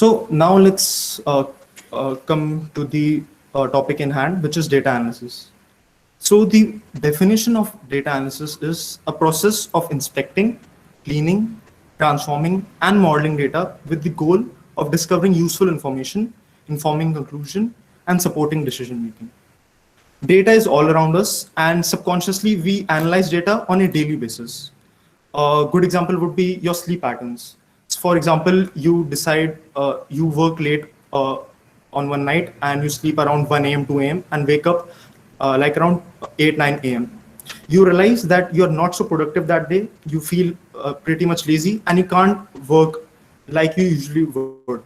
So now let's come to the topic in hand, which is data analysis. So the definition of data analysis is a process of inspecting, cleaning, transforming, and modeling data with the goal of discovering useful information, informing conclusion, and supporting decision making. Data is all around us, and subconsciously we analyze data on a daily basis. A good example would be your sleep patterns. For example, you decide you work late on one night and you sleep around 1 a.m., 2 a.m., and wake up like around 8, 9 a.m. You realize that you're not so productive that day. You feel pretty much lazy and you can't work like you usually would.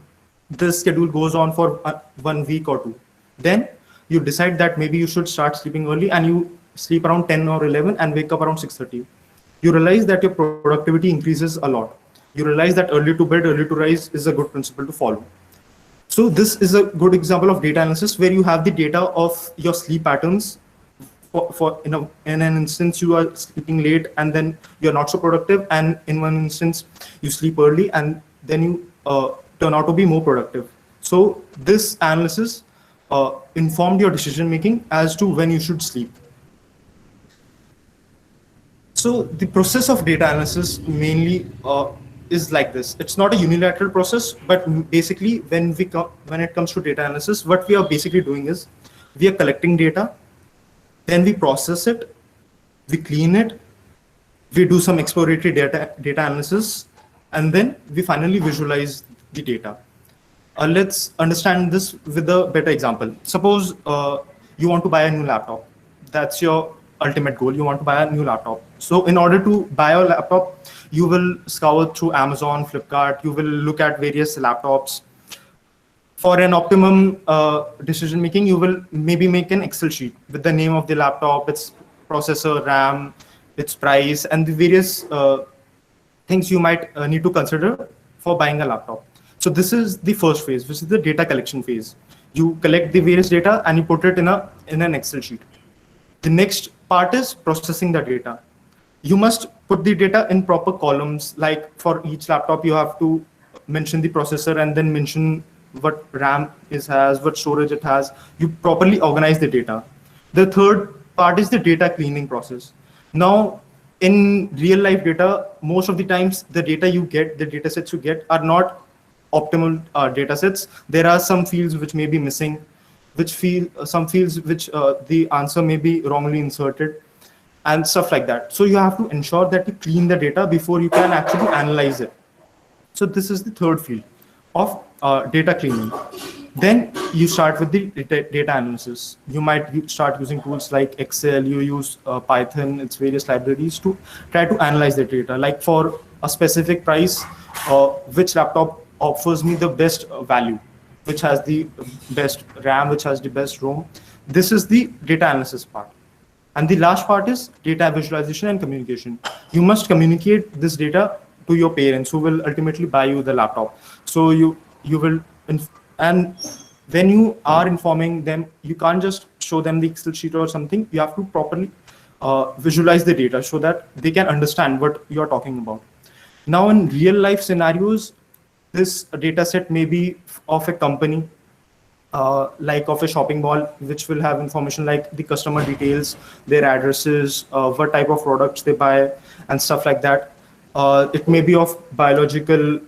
This schedule goes on for 1 week or two. Then you decide that maybe you should start sleeping early and you sleep around 10 or 11 and wake up around 6:30. You realize that your productivity increases a lot. You realize that early to bed, early to rise is a good principle to follow. So this is a good example of data analysis where you have the data of your sleep patterns. In an instance, you are sleeping late and then you're not so productive. And in one instance, you sleep early and then you turn out to be more productive. So this analysis informed your decision making as to when you should sleep. So the process of data analysis mainly is like this. It's not a unilateral process, but basically when it comes to data analysis, what we are basically doing is we are collecting data, then we process it, we clean it, we do some exploratory data analysis, and then we finally visualize the data. Let's understand this with a better example. Suppose you want to buy a new laptop. That's your ultimate goal. You want to buy a new laptop. So in order to buy a laptop, you will scour through Amazon, Flipkart, you will look at various laptops. For an optimum decision making, you will maybe make an Excel sheet with the name of the laptop, its processor, RAM, its price, and the various things you might need to consider for buying a laptop. So this is the first phase, which is the data collection phase. You collect the various data and you put it in an Excel sheet. The next part is processing the data. You must put the data in proper columns. Like for each laptop, you have to mention the processor and then mention what RAM it has, what storage it has. You properly organize the data. The third part is the data cleaning process. Now, in real life data, most of the times the data you get, the data sets you get are not optimal data sets. There are some fields which may be missing, some fields which the answer may be wrongly inserted, and stuff like that. So you have to ensure that you clean the data before you can actually analyze it. So this is the third field of data cleaning. Then you start with the data analysis. You might start using tools like Excel, you use Python, its various libraries to try to analyze the data. Like for a specific price, which laptop offers me the best value, which has the best RAM, which has the best ROM. This is the data analysis part. And the last part is data visualization and communication. You must communicate this data to your parents who will ultimately buy you the laptop. So you will, and when you are informing them, you can't just show them the Excel sheet or something. You have to properly visualize the data so that they can understand what you're talking about. Now in real life scenarios, this data set may be of a company, like of a shopping mall, which will have information like the customer details, their addresses, what type of products they buy, and stuff like that. It may be of biological,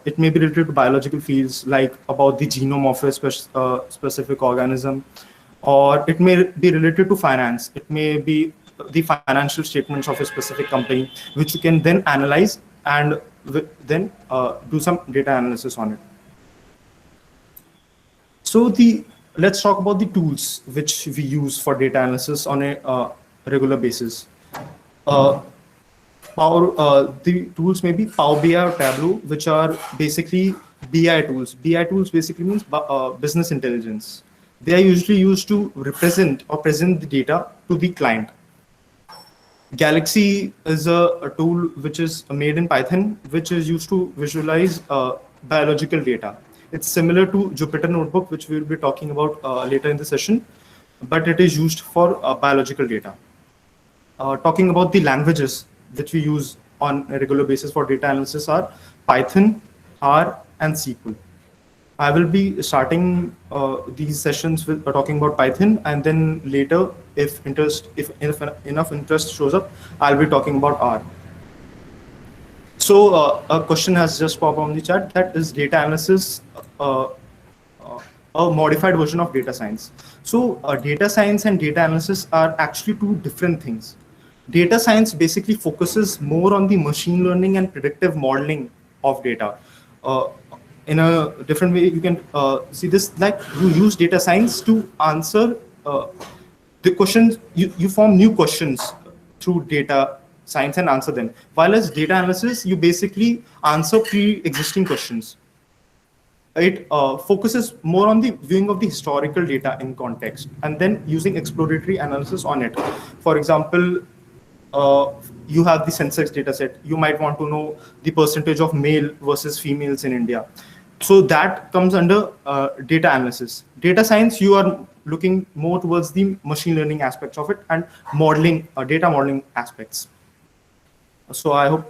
it may be related to biological fields, like about the genome of a specific organism, or it may be related to finance. It may be the financial statements of a specific company, which you can then analyze and then do some data analysis on it. So let's talk about the tools which we use for data analysis on a regular basis. The tools may be Power BI or Tableau, which are basically BI tools. BI tools basically means business intelligence. They are usually used to represent or present the data to the client. Galaxy is a tool which is made in Python, which is used to visualize biological data. It's similar to Jupyter Notebook, which we'll be talking about later in the session, but it is used for biological data. Talking about the languages which we use on a regular basis for data analysis are Python, R, and SQL. I will be starting these sessions with talking about Python, and then later, if enough interest shows up, I'll be talking about R. So a question has just popped on the chat, that is data analysis uh, a modified version of data science. So data science and data analysis are actually two different things. Data science basically focuses more on the machine learning and predictive modeling of data. Uh, in a different way, you can see this like you use data science to answer the questions, you form new questions through data science and answer them. While as data analysis, you basically answer pre-existing questions. It focuses more on the viewing of the historical data in context and then using exploratory analysis on it. For example, you have the census data set. You might want to know the percentage of male versus females in India. So that comes under data analysis. Data science, you are looking more towards the machine learning aspects of it and modeling, data modeling aspects. So I hope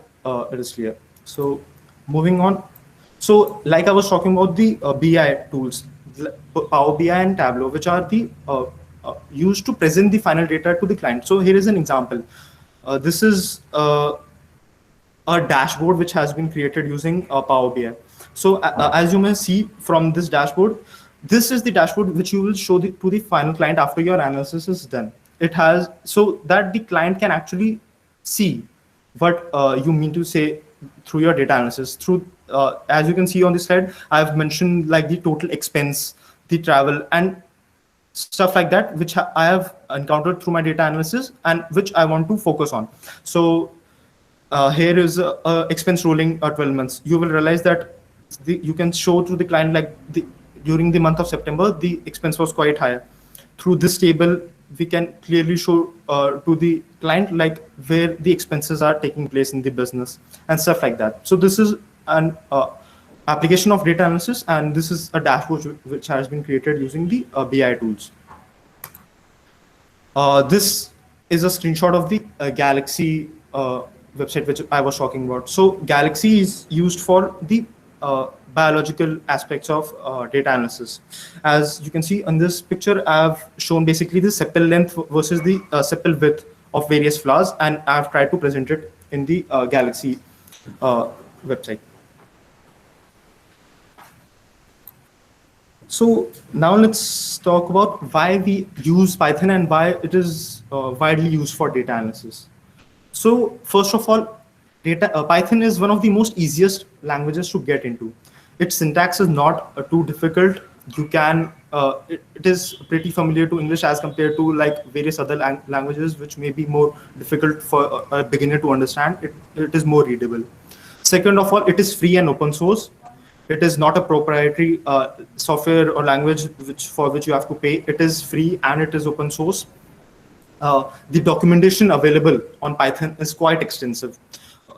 it is clear. So moving on. So like I was talking about the BI tools, Power BI and Tableau, which are the used to present the final data to the client. So here is an example. This is a dashboard which has been created using Power BI. So as you may see from this dashboard, this is the dashboard which you will show to the final client after your analysis is done. It has so that the client can actually see what you mean to say through your data analysis. Through as you can see on this slide, I've mentioned like the total expense, the travel, and stuff like that, which I have encountered through my data analysis and which I want to focus on. So here is expense rolling 12 months. You will realize that you can show to the client like during the month of September, the expense was quite higher. Through this table, we can clearly show to the client like where the expenses are taking place in the business and stuff like that. So this is an application of data analysis, and this is a dashboard which has been created using the BI tools. This is a screenshot of the Galaxy website which I was talking about. So Galaxy is used for the biological aspects of data analysis. As you can see on this picture, I've shown basically the sepal length versus the sepal width of various flowers, and I've tried to present it in the Galaxy website. So now let's talk about why we use Python and why it is widely used for data analysis. So first of all, Python is one of the most easiest languages to get into. Its syntax is not too difficult. You can, it is pretty familiar to English as compared to like various other languages, which may be more difficult for a beginner to understand. It is more readable. Second of all, it is free and open source. It is not a proprietary software or language for which you have to pay. It is free and it is open source. The documentation available on Python is quite extensive.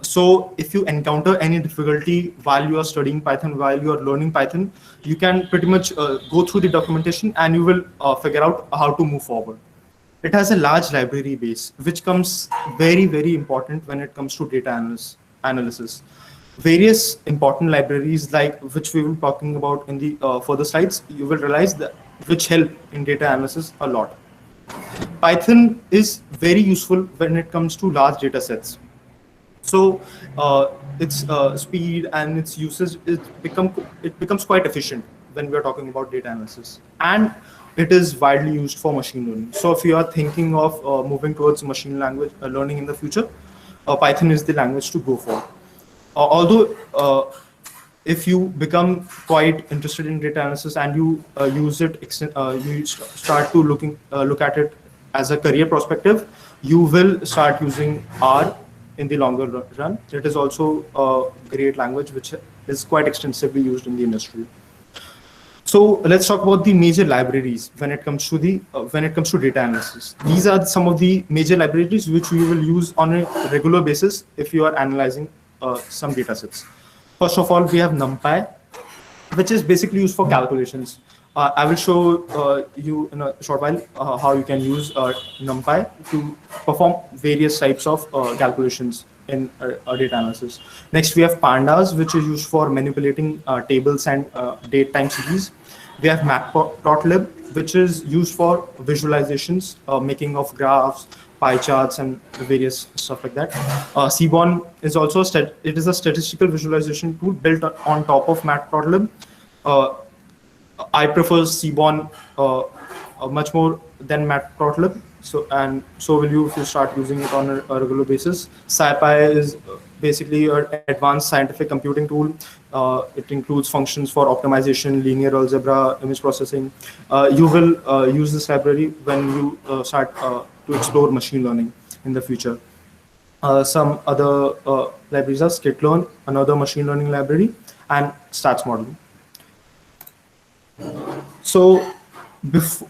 So if you encounter any difficulty while you are studying Python, while you are learning Python, you can pretty much go through the documentation and you will figure out how to move forward. It has a large library base, which comes very, very important when it comes to data analysis. Various important libraries, like which we will be talking about in the further slides, you will realize that which help in data analysis a lot. Python is very useful when it comes to large data sets. So its speed and its usage becomes quite efficient when we are talking about data analysis, and it is widely used for machine learning. So if you are thinking of moving towards machine language learning in the future, Python is the language to go for. Although if you become quite interested in data analysis and you use it, you start to look at it as a career perspective, you will start using R in the longer run. It is also a great language which is quite extensively used in the industry. So let's talk about the major libraries when it comes to data analysis. These are some of the major libraries which we will use on a regular basis if you are analyzing some data sets. First of all, we have NumPy, which is basically used for calculations. I will show you in a short while how you can use NumPy to perform various types of calculations in data analysis. Next, we have pandas, which is used for manipulating tables and date time series. We have matplotlib, which is used for visualizations, making of graphs, pie charts, and various stuff like that. Seaborn is also it is a statistical visualization tool built on top of matplotlib. Uh, I prefer Seaborn much more than Matplotlib. So will you if you start using it on a regular basis. SciPy is basically an advanced scientific computing tool. It includes functions for optimization, linear algebra, image processing. You will use this library when you start to explore machine learning in the future. Some other libraries are skitlearn, another machine learning library, and stats model. So before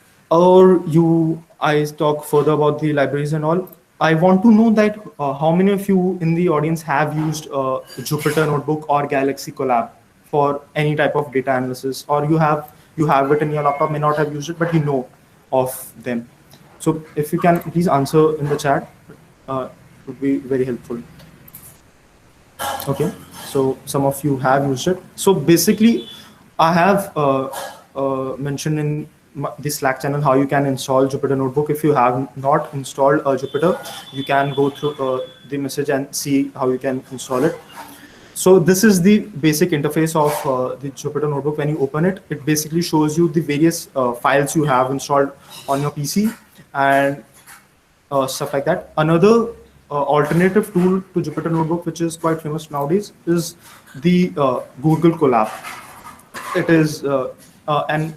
I talk further about the libraries and all, I want to know that how many of you in the audience have used Jupyter Notebook or Galaxy Collab for any type of data analysis, or you have it in your laptop, may not have used it, but you know of them. So if you can please answer in the chat, it would be very helpful. Okay, so some of you have used it. So basically, I have mentioned in the Slack channel how you can install Jupyter Notebook. If you have not installed Jupyter, you can go through the message and see how you can install it. So this is the basic interface of the Jupyter Notebook. When you open it, it basically shows you the various files you have installed on your PC and stuff like that. Another alternative tool to Jupyter Notebook, which is quite famous nowadays, is the Google Colab. It is and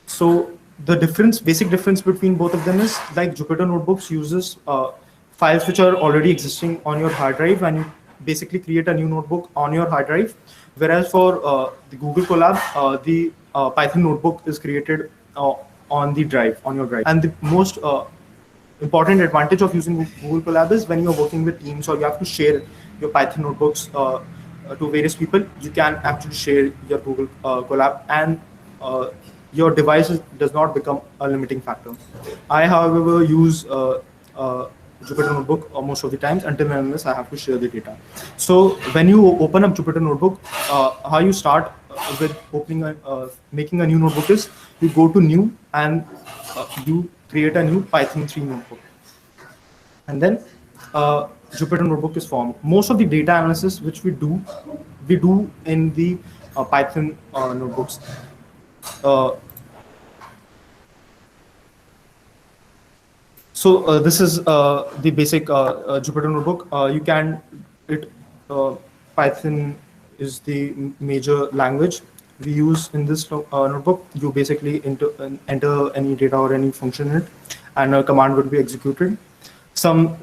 so the basic difference between both of them is like Jupyter Notebooks uses files which are already existing on your hard drive, and you basically create a new notebook on your hard drive. Whereas for the Google Colab, the Python notebook is created on your drive. And the most important advantage of using Google Colab is when you're working with teams or you have to share your Python notebooks to various people, you can actually share your Google Colab, and your device does not become a limiting factor. I, however, use Jupyter Notebook most of the times until and unless I have to share the data. So when you open up Jupyter Notebook, how you start with making a new notebook is you go to new and you create a new Python 3 notebook. And then Jupyter Notebook is formed. Most of the data analysis which we do in the Python notebooks. So this is the basic Jupyter Notebook. Python is the major language we use in this notebook. You basically enter any data or any function in it, and a command would be executed. Some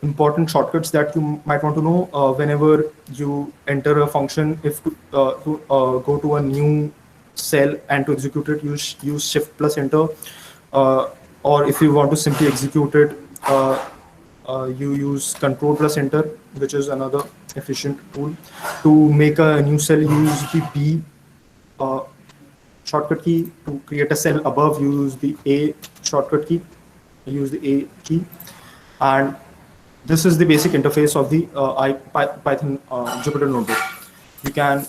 important shortcuts that you might want to know whenever you enter a function. If to go to a new cell and to execute it, use Shift plus Enter. Or if you want to simply execute it, you use Control plus Enter, which is another efficient tool. To make a new cell, you use the B shortcut key. To create a cell above, you use the A shortcut key. You use the A key. And this is the basic interface of the Python Jupyter Notebook. You can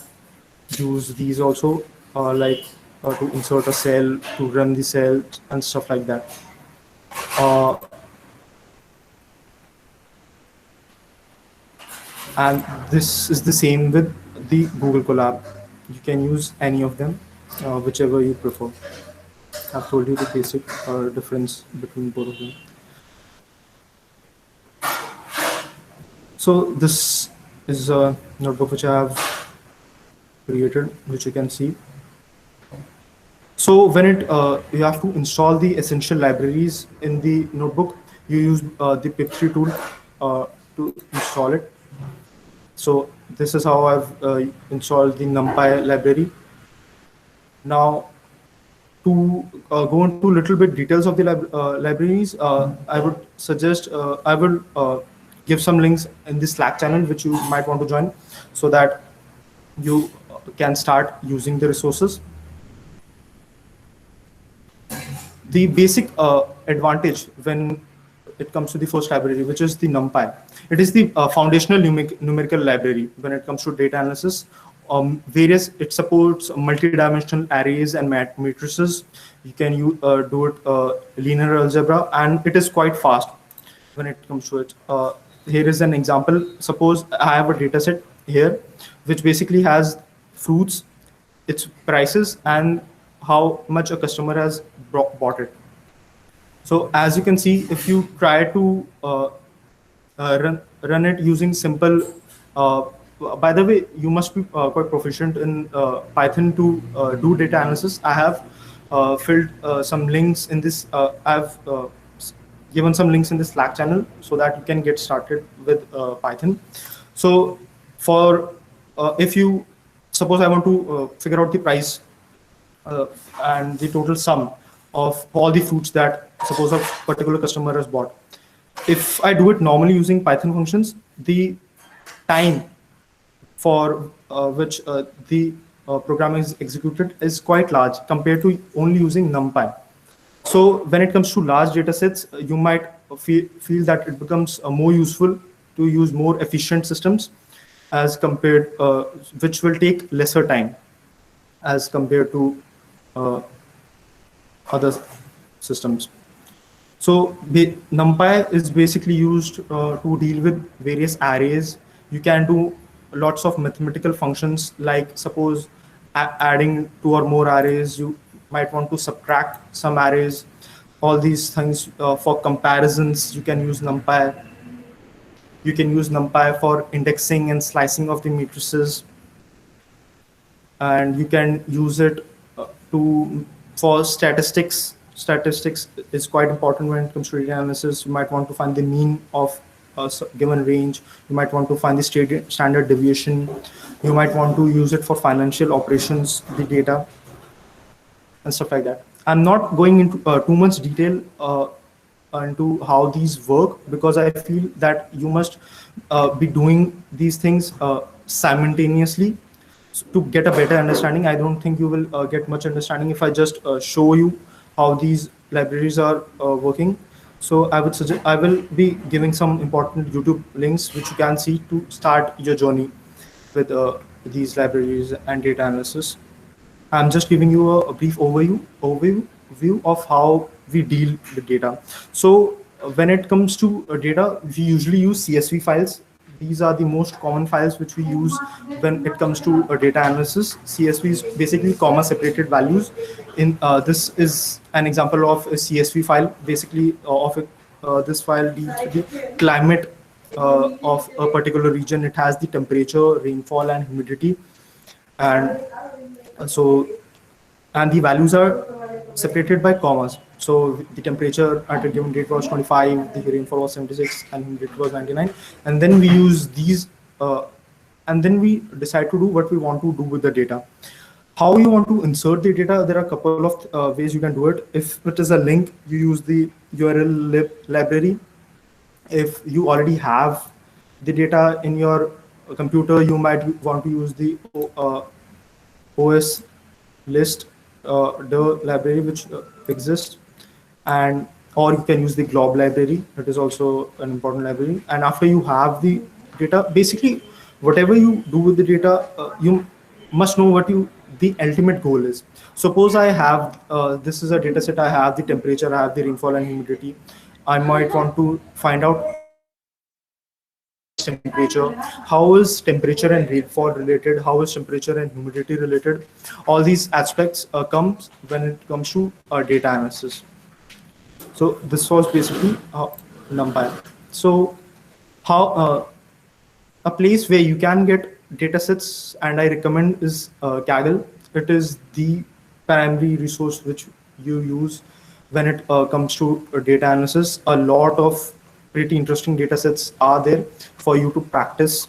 use these also, like to insert a cell, to run the cell, and stuff like that. And this is the same with the Google Colab. You can use any of them, whichever you prefer. I've told you the basic difference between both of them. So this is a notebook which I have created, which you can see. So when you have to install the essential libraries in the notebook, you use the pip3 tool to install it. So this is how I've installed the NumPy library. Now, to go into a little bit details of the libraries, I would suggest I will give some links in the Slack channel which you might want to join, so that you can start using the resources. The basic advantage when it comes to the first library, which is the NumPy. It is the foundational numerical library when it comes to data analysis. It supports multi-dimensional arrays and matrices. You can do it linear algebra, and it is quite fast when it comes to it. Here is an example. Suppose I have a data set here, which basically has fruits, its prices, and how much a customer has bought it. So as you can see, if you try to run it using simple, by the way, you must be quite proficient in Python to do data analysis. I have filled some links in this. I've given some links in the Slack channel so that you can get started with Python. So for if you suppose I want to figure out the price and the total sum of all the fruits that suppose a particular customer has bought. If I do it normally using Python functions, the time for which the program is executed is quite large compared to only using NumPy. So when it comes to large data sets, you might feel that it becomes more useful to use more efficient systems as compared, which will take lesser time as compared to other systems. So NumPy is basically used to deal with various arrays. You can do lots of mathematical functions, like suppose adding 2 or more arrays. You might want to subtract some arrays. All these things for comparisons, you can use NumPy. You can use NumPy for indexing and slicing of the matrices, and you can use it for statistics. Statistics is quite important when it comes to data analysis. You might want to find the mean of a given range. You might want to find the standard deviation. You might want to use it for financial operations, the data, and stuff like that. I'm not going into too much detail into how these work, because I feel that you must be doing these things simultaneously to get a better understanding. I don't think you will get much understanding if I just show you how these libraries are working. So I would suggest, I will be giving some important YouTube links which you can see to start your journey with these libraries and data analysis. I'm just giving you a brief overview of how we deal with data. So when it comes to data, we usually use CSV files. These are the most common files which we use when it comes to data analysis. CSV is basically comma separated values. This is an example of a CSV file. Basically, this file deals with the climate of a particular region. It has the temperature, rainfall, and humidity, and the values are separated by commas. So the temperature at a given date was 25, the rainfall was 76, and humidity was 99. And then we use these, and then we decide to do what we want to do with the data. How you want to insert the data, there are a couple of ways you can do it. If it is a link, you use the URL library. If you already have the data in your computer, you might want to use the OS list, the library which exists, and or you can use the glob library. It is also an important library. And after you have the data, basically whatever you do with the data, you must know what the ultimate goal is. Suppose I have this is a data set. I have the temperature, I have the rainfall and humidity. I might want to find out temperature, how is temperature and rainfall related, how is temperature and humidity related. All these aspects comes when it comes to data analysis. So this was basically NumPy. So how a place where you can get data sets, and I recommend, is Kaggle. It is the primary resource which you use when it comes to data analysis. A lot of pretty interesting data sets are there for you to practice,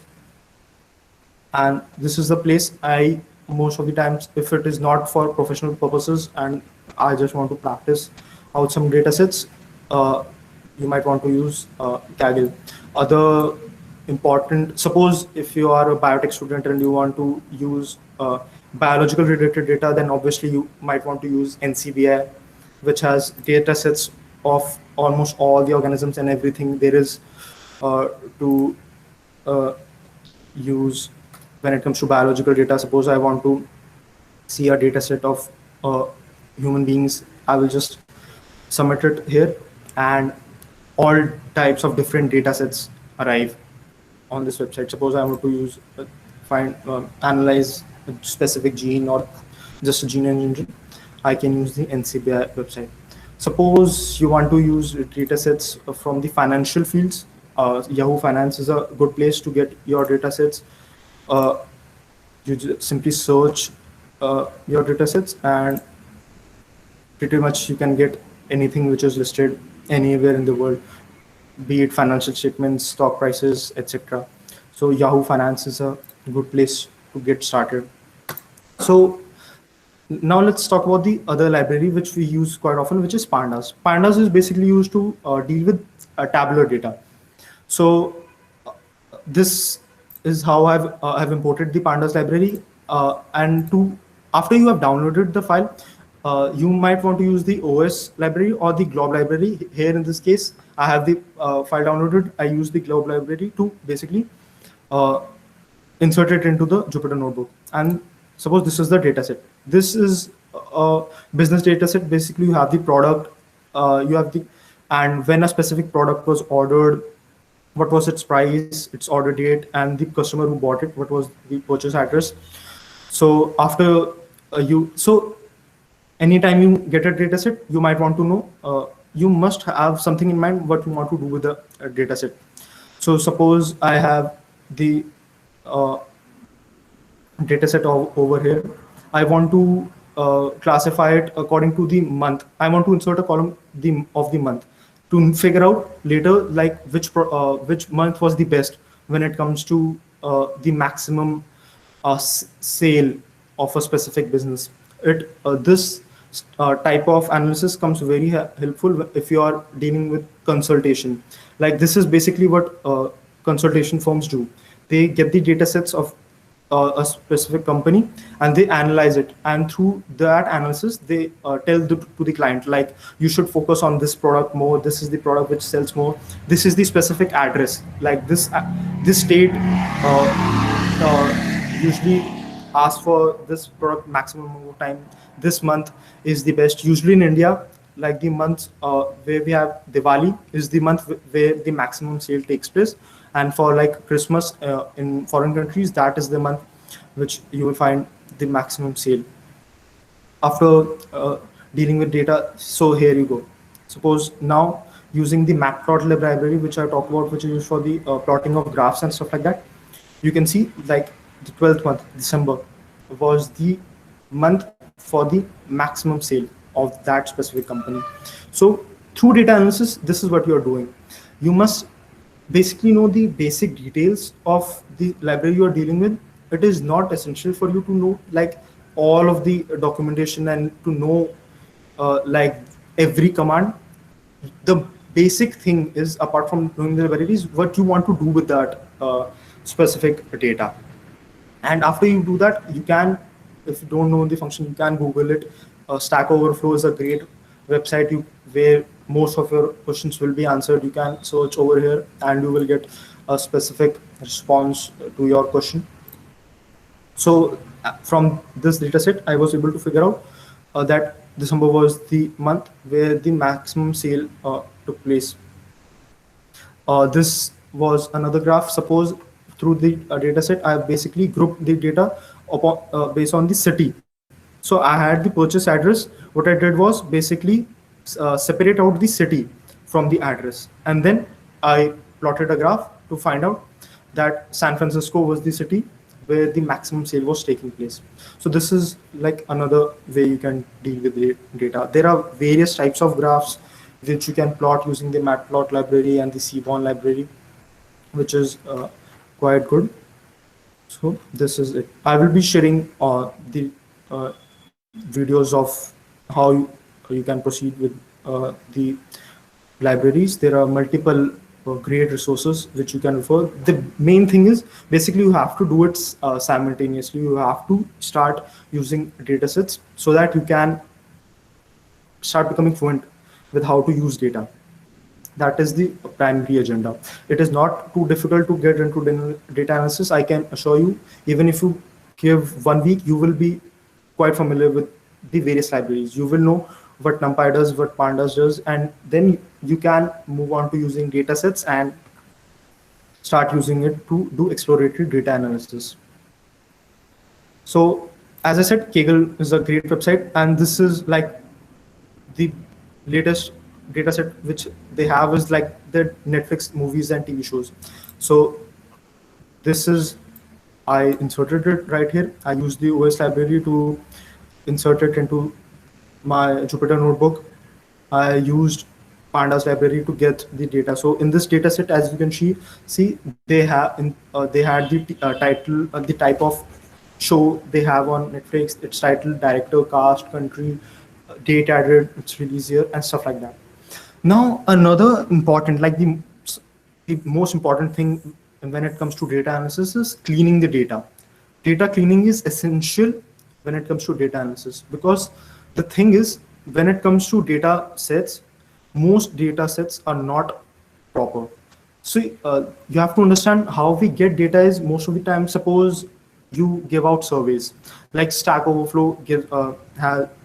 and this is the place I most of the times, if it is not for professional purposes and I just want to practice out some data sets, you might want to use Kaggle. Other important, suppose if you are a biotech student and you want to use biological related data, then obviously you might want to use NCBI, which has data sets of almost all the organisms and everything there is to uh, use when it comes to biological data. Suppose I want to see a data set of uh, human beings, I will just submit it here, and all types of different data sets arrive on this website. Suppose I want to use find analyze a specific gene or just a gene engine, I can use the NCBI website. Suppose you want to use data sets from the financial fields. Yahoo Finance is a good place to get your data sets. Uh, you just simply search your data sets, and pretty much you can get anything which is listed anywhere in the world, be it financial statements, stock prices, etc. So Yahoo Finance is a good place to get started. So now let's talk about the other library which we use quite often, which is Pandas. Pandas is basically used to deal with tabular data. So this is how I've imported the Pandas library, and to after you have downloaded the file, you might want to use the OS library or the glob library. Here in this case, I have the file downloaded. I use the glob library to basically uh, insert it into the Jupyter notebook. And suppose this is the data set. This is a business data set. Basically, you have the product, you have the, and when a specific product was ordered, what was its price, its order date, and the customer who bought it, what was the purchase address. So after so anytime you get a data set, you might want to know, you must have something in mind what you want to do with the data set. So suppose I have the data set over here. I want to classify it according to the month. I want to insert a column of the month to figure out later like which month was the best when it comes to the maximum sale of a specific business. This type of analysis comes very helpful if you are dealing with consultation. Like this is basically what consultation firms do. They get the data sets of a specific company and they analyze it, and through that analysis they tell to the client like, you should focus on this product more, this is the product which sells more, this is the specific address, like this state usually asks for this product maximum amount of time, this month is the best. Usually in India, like the months where we have Diwali is the month where the maximum sale takes place, and for like Christmas in foreign countries, that is the month which you will find the maximum sale. After dealing with data, so here you go. Suppose now using the matplotlib library, which I talked about, which is used for the plotting of graphs and stuff like that, you can see like the 12th month, December, was the month for the maximum sale of that specific company. So through data analysis, this is what you are doing. You must basically know the basic details of the library you are dealing with. It is not essential for you to know like all of the documentation and to know like every command. The basic thing is, apart from knowing the library, is what you want to do with that specific data. And after you do that, you can, if you don't know the function, you can Google it. Stack Overflow is a great website where most of your questions will be answered. You can search over here and you will get a specific response to your question. So from this data set, I was able to figure out that December was the month where the maximum sale took place. This was another graph. Suppose through the data set, I basically grouped the data upon, based on the city. So I had the purchase address. What I did was basically separate out the city from the address, and then I plotted a graph to find out that San Francisco was the city where the maximum sale was taking place. So this is like another way you can deal with the data. There are various types of graphs which you can plot using the matplot library and the Seaborn library, which is quite good. So this is it. I will be sharing the videos of how you can proceed with the libraries. There are multiple great resources which you can refer. The main thing is basically you have to do it simultaneously. You have to start using datasets so that you can start becoming fluent with how to use data. That is the primary agenda. It is not too difficult to get into data analysis. I can assure you, even if you give 1 week, you will be quite familiar with the various libraries. You will know what NumPy does, what Pandas does, and then you can move on to using data sets and start using it to do exploratory data analysis. So as I said, Kaggle is a great website, and this is like the latest data set which they have is like the Netflix movies and TV shows. So this is, I inserted it right here. I used the OS library to insert it into my Jupyter notebook. I used Pandas library to get the data. So in this data set, as you can see they have they had the title, the type of show they have on Netflix, its title, director, cast, country, date added, its release year, and stuff like that. Now, another important, like the most important thing when it comes to data analysis is cleaning the data. Data cleaning is essential when it comes to data analysis, because the thing is, when it comes to data sets, most data sets are not proper. So you have to understand how we get data is most of the time, suppose you give out surveys, like Stack Overflow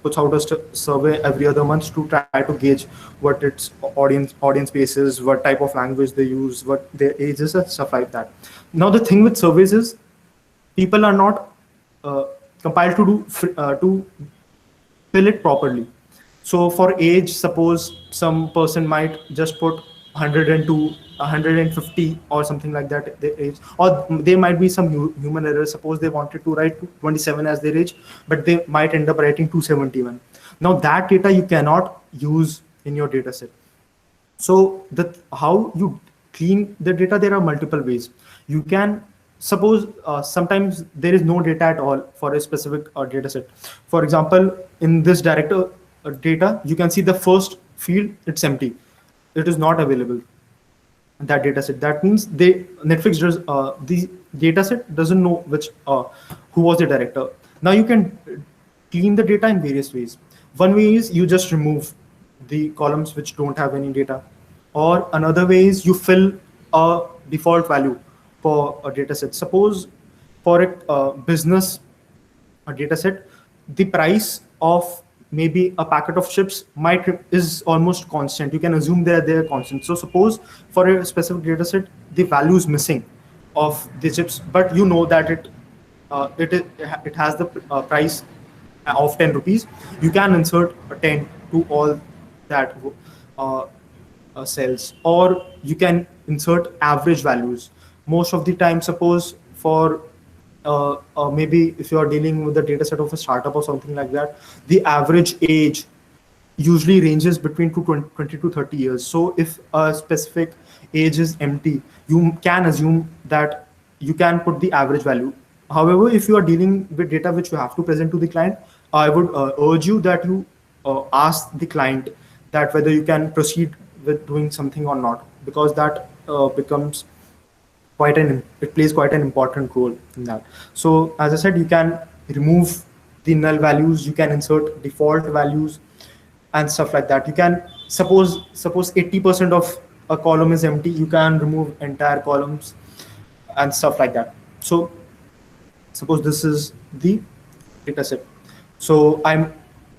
puts out a survey every other month to try to gauge what its audience base is, what type of language they use, what their age is, and stuff like that. Now the thing with surveys is people are not compiled to to fill it properly. So for age, suppose some person might just put 102, 150 or something like that their age, or there might be some human error. Suppose they wanted to write 27 as their age, but they might end up writing 271. Now that data you cannot use in your data set. So how you clean the data, there are multiple ways. You can suppose sometimes there is no data at all for a specific data set. For example, in this director data, you can see the first field, it's empty. It is not available, that data set. That means Netflix does the data set doesn't know who was the director. Now you can clean the data in various ways. One way is you just remove the columns which don't have any data, or another way is you fill a default value for a data set. Suppose for a business data set, the price of maybe a packet of chips is almost constant. You can assume they're constant. So suppose for a specific data set, the value is missing of the chips, but you know that it has the price of 10 rupees. You can insert a 10 to all that cells, or you can insert average values. Most of the time, suppose for maybe if you are dealing with the data set of a startup or something like that, the average age usually ranges between 20 to 30 years. So if a specific age is empty, you can assume that you can put the average value. However, if you are dealing with data which you have to present to the client, I would urge you that you ask the client that whether you can proceed with doing something or not, because that becomes it plays quite an important role in that. So as I said, you can remove the null values, you can insert default values and stuff like that. You can suppose 80% of a column is empty, you can remove entire columns and stuff like that. So suppose this is the data set. So I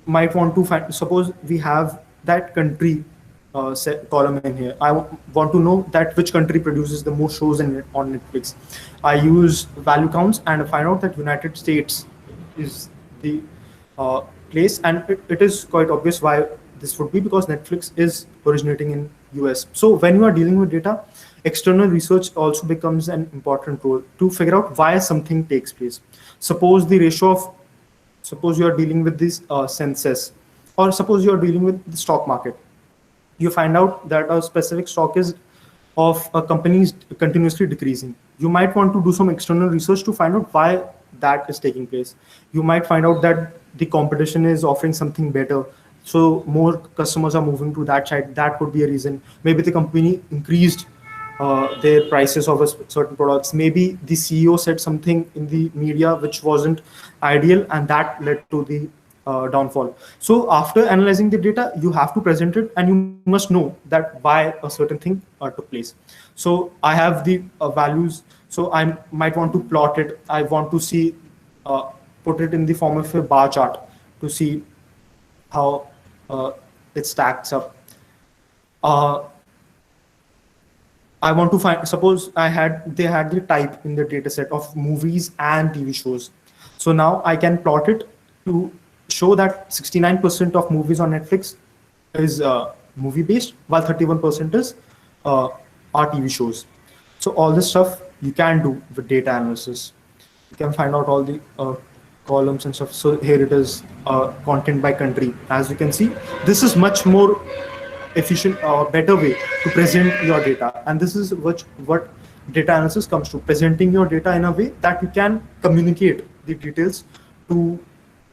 might want to find, suppose we have that country column in here. I want to know that which country produces the most shows on Netflix. I use value counts and find out that United States is the place, and it is quite obvious why this would be, because Netflix is originating in US. So when you are dealing with data, external research also becomes an important role to figure out why something takes place. Suppose you are dealing with this census, or suppose you are dealing with the stock market. You find out that a specific stock is of a company is continuously decreasing. You might want to do some external research to find out why that is taking place. You might find out that the competition is offering something better, so more customers are moving to that side. That could be a reason. Maybe the company increased their prices of certain products. Maybe the CEO said something in the media which wasn't ideal, and that led to the downfall. So after analyzing the data, you have to present it, and you must know that why a certain thing took place. So I have the values. So I might want to plot it. I want to see, uh, put it in the form of a bar chart to see how it stacks up. Uh, I want to find, suppose they had the type in the data set of movies and TV shows. So now I can plot it to show that 69% of movies on Netflix is movie based, while 31% is uh, are TV shows. So all this stuff you can do with data analysis. You can find out all the columns and stuff. So here it is, content by country. As you can see, this is much more efficient or better way to present your data, and this is what data analysis comes to: presenting your data in a way that you can communicate the details to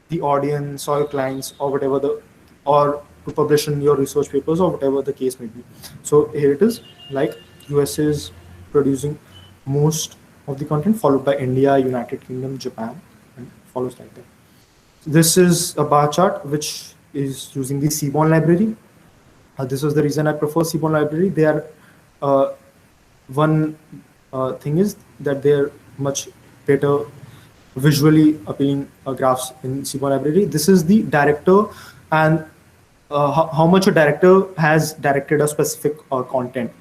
the audience or your clients, or whatever the, or to publish in your research papers, or whatever the case may be. So here it is, like US is producing most of the content, followed by India, United Kingdom, Japan, and follows like that. This is a bar chart which is using the Seaborn library. This was the reason I prefer Seaborn library. They are uh, one thing is that they're much better visually appealing graphs in Seaborn library. This is the director, and how much a director has directed a specific content.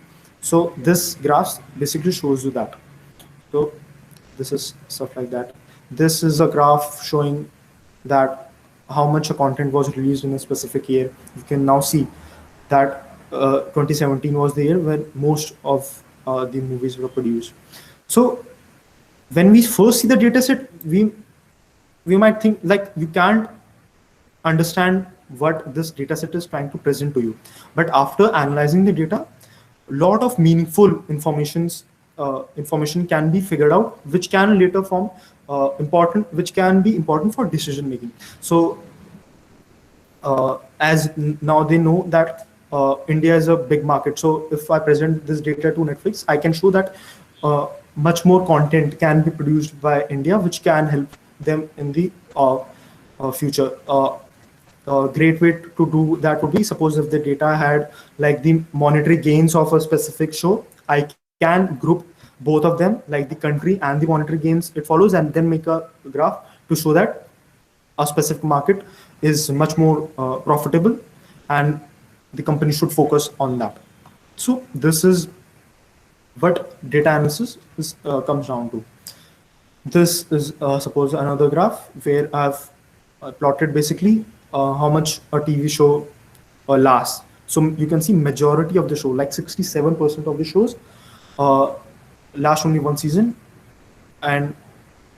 So this graphs basically shows you that. So this is stuff like that. This is a graph showing that how much a content was released in a specific year. You can now see that 2017 was the year when most of the movies were produced. So when we first see the data set, we might think like you can't understand what this data set is trying to present to you. But after analyzing the data, a lot of meaningful information can be figured out, which can later form which can be important for decision making. So as now they know that India is a big market. So if I present this data to Netflix, I can show that much more content can be produced by India, which can help them in the future. A great way to do that would be, suppose if the data had like the monetary gains of a specific show, I can group both of them, like the country and the monetary gains it follows, and then make a graph to show that a specific market is much more profitable, and the company should focus on that. So this is what data analysis comes down to. This is suppose another graph where I've plotted basically how much a TV show lasts. So you can see majority of the show, like 67% of the shows last only one season, and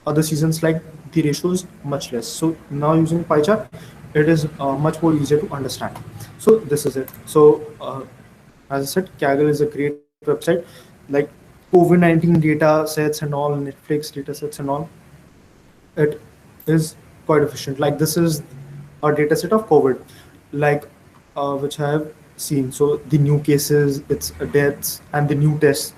other seasons like the ratio is much less. So now using pie chart, it is much more easier to understand. So this is it. So as I said, Kaggle is a great website, like COVID-19 data sets and all, Netflix data sets and all. It is quite efficient. Like this is a data set of COVID, like which I have seen. So the new cases, its deaths, and the new tests.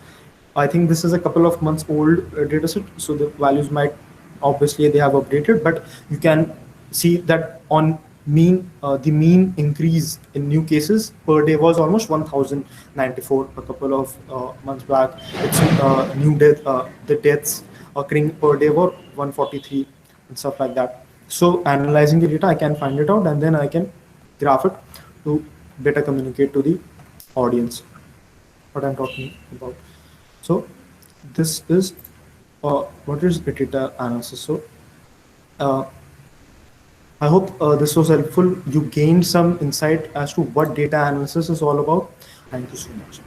I think this is a couple of months old data set, so the values might, obviously they have updated, but you can see that on mean, the mean increase in new cases per day was almost 1094 a couple of months back. It's the deaths occurring per day were 143 and stuff like that. So analyzing the data, I can find it out, and then I can graph it to better communicate to the audience what I'm talking about. So this is what is the data analysis. So I hope this was helpful. You gained some insight as to what data analysis is all about. Thank you so much.